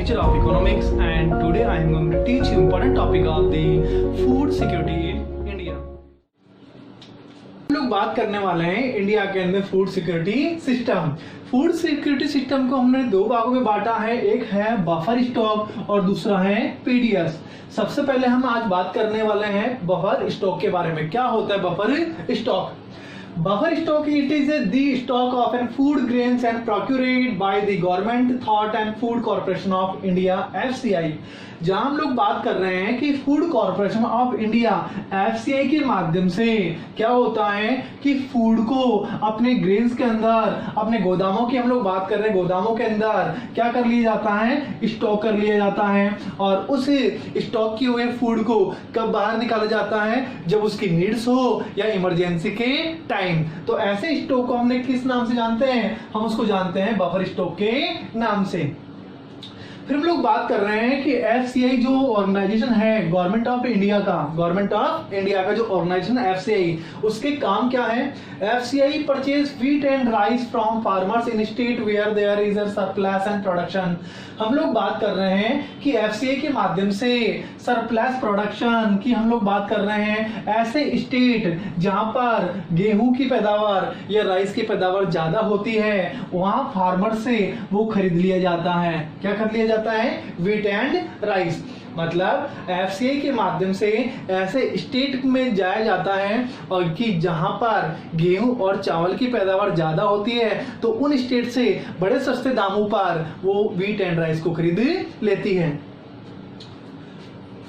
teacher of economics and today I am going to teach you important topic of the food security in India। हम लोग बात करने वाले हैं India के अंदर food security system. Food security system को हमने दो भागों में बांटा है, एक है बफर स्टॉक और दूसरा है पीडीएस। सबसे पहले हम आज बात करने वाले हैं बफर स्टॉक के बारे में। क्या होता है buffer stock? Buffer stock, it is the stock of an food grains and procured by the government thought and food corporation of India FCI। जहां हम लोग बात कर रहे हैं कि food corporation of India FCI के माध्यम से क्या होता है कि फूड को अपने ग्रेन्स के अंदर, अपने गोदामों की हम लोग बात कर रहे हैं, गोदामों के अंदर क्या कर लिया जाता है, स्टॉक कर लिया जाता है। और उस स्टॉक किए हुए फूड को कब बाहर निकाला जाता है? जब उसकी नीड्स हो या इमरजेंसी के टाइम। तो ऐसे स्टॉक को हमने किस नाम से जानते हैं? हम उसको जानते हैं बफर स्टॉक के नाम से। फिर हम लोग बात कर रहे हैं कि एफसीआई जो ऑर्गेनाइजेशन है गवर्नमेंट ऑफ इंडिया का जो ऑर्गेनाइजेशन एफसीआई, उसके काम क्या है? FCI purchase wheat and rice from farmers in state where there is a surplus and production. हम लोग बात कर रहे हैं कि एफसीआई के माध्यम से सरप्लस प्रोडक्शन की हम लोग बात कर रहे हैं। ऐसे स्टेट जहां पर गेहूं की पैदावार या राइस की पैदावार ज्यादा होती है, वहां फार्मर से वो खरीद लिया जाता है। क्या खरीद लिया जाता है? Wheat and rice. मतलब एफसीआई के माध्यम से ऐसे स्टेट में जाया जाता है और कि जहां पर गेहूं और चावल की पैदावार ज्यादा होती है, तो उन स्टेट से बड़े सस्ते दामों पर वो व्हीट एंड राइस को खरीद लेती है।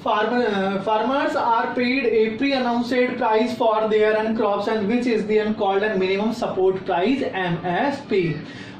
Farmers are paid a pre-announced price for their own crops and which is then called a minimum support price MSP।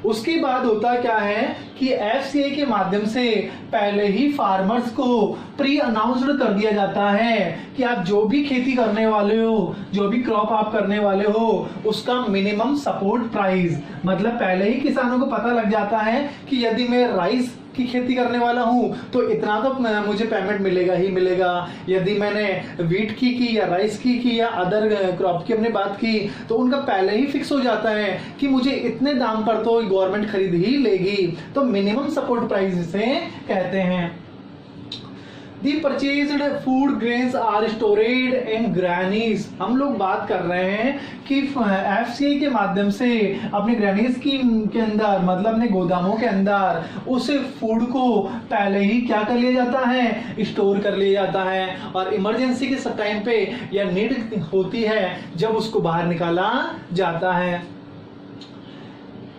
उसके बाद होता क्या है कि एफसीआई के माध्यम से पहले ही फार्मर्स को प्री अनाउंस्ड कर दिया जाता है कि आप जो भी खेती करने वाले हो, जो भी क्रॉप आप करने वाले हो, उसका मिनिमम सपोर्ट प्राइस, मतलब पहले ही किसानों को पता लग जाता है कि यदि मैं राइस की खेती करने वाला हूं तो इतना तो मुझे पेमेंट मिलेगा ही मिलेगा। यदि मैंने वीट की या राइस की या अदर क्रॉप की हमने बात की, तो उनका पहले ही फिक्स हो जाता है कि मुझे इतने दाम पर तो गवर्नमेंट खरीद ही लेगी। तो मिनिमम सपोर्ट प्राइस इसे कहते हैं। The purchased food grains are stored in granaries। हम लोग बात कर रहे हैं कि एफसीआई के माध्यम से अपने ग्रैनीज के अंदर, मतलब अपने गोदामों के अंदर उस फूड को पहले ही क्या कर लिया जाता है? स्टोर कर लिया जाता है। और इमरजेंसी के टाइम पे या नीड होती है जब उसको बाहर निकाला जाता है।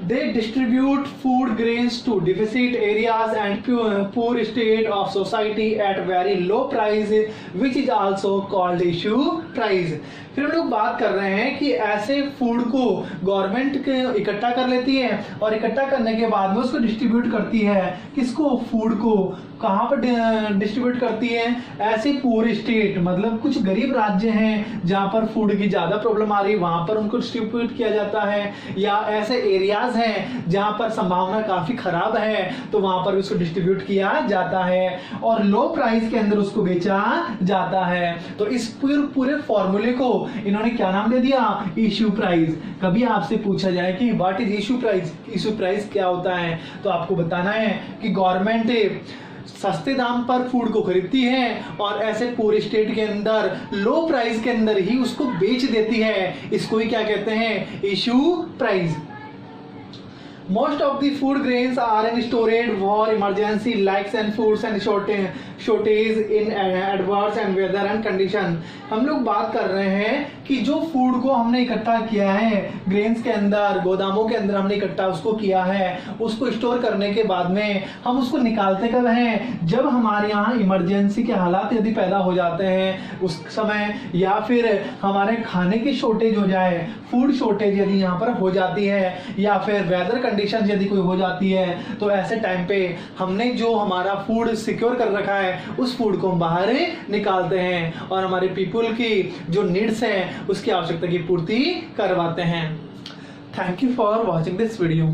They distribute food grains to deficit areas and poor state of society at very low price, which is also called issue price। फिर हम लोग बात कर रहे हैं कि ऐसे फूड को गवर्नमेंट इकट्ठा कर लेती है और इकट्ठा करने के बाद में उसको डिस्ट्रीब्यूट करती है। किसको? फूड को। कहाँ पर डिस्ट्रीब्यूट करती है? ऐसे पूरे स्टेट, मतलब कुछ गरीब राज्य हैं जहां पर फूड की ज्यादा प्रॉब्लम आ रही है, वहां पर उनको डिस्ट्रीब्यूट किया जाता है। या ऐसे एरियाज हैं जहां पर संभावना काफी खराब है, तो वहां पर उसको डिस्ट्रीब्यूट किया जाता है और लो प्राइस के अंदर उसको बेचा जाता है। तो इस पूरे फॉर्मूले को इन्होंने क्या नाम दे दिया? Issue price. कभी आपसे पूछा जाए कि what is issue price, issue price क्या होता है, तो आपको बताना है कि गवर्नमेंट सस्ते दाम पर फूड को खरीदती है और ऐसे पूरे स्टेट के अंदर लो प्राइस के अंदर ही उसको बेच देती है। इसको ही क्या कहते हैं? Issue price. Most of the food grains are in storage for emergency like and foods and shortage in adverse and weather and condition। हम लोग बात कर रहे हैं कि जो फूड को हमने इकट्ठा किया है ग्रेन्स के अंदर, गोदामों के अंदर हमने इकट्ठा उसको किया है, उसको स्टोर करने के बाद में हम उसको निकालते कब हैं? जब हमारे यहाँ इमरजेंसी के हालात यदि पैदा हो जाते हैं उस समय, या फिर हमारे खाने की शॉर्टेज हो जाए, फूड शॉर्टेज यदि यहाँ पर हो जाती है, या फिर वेदर कंडीशन यदि कोई हो जाती है, तो ऐसे टाइम पे हमने जो हमारा फूड सिक्योर कर रखा है उस फूड को हम बाहर निकालते हैं और हमारे पीपल की जो नीड्स हैं उसकी आवश्यकता की पूर्ति करवाते हैं। Thank you for watching this video.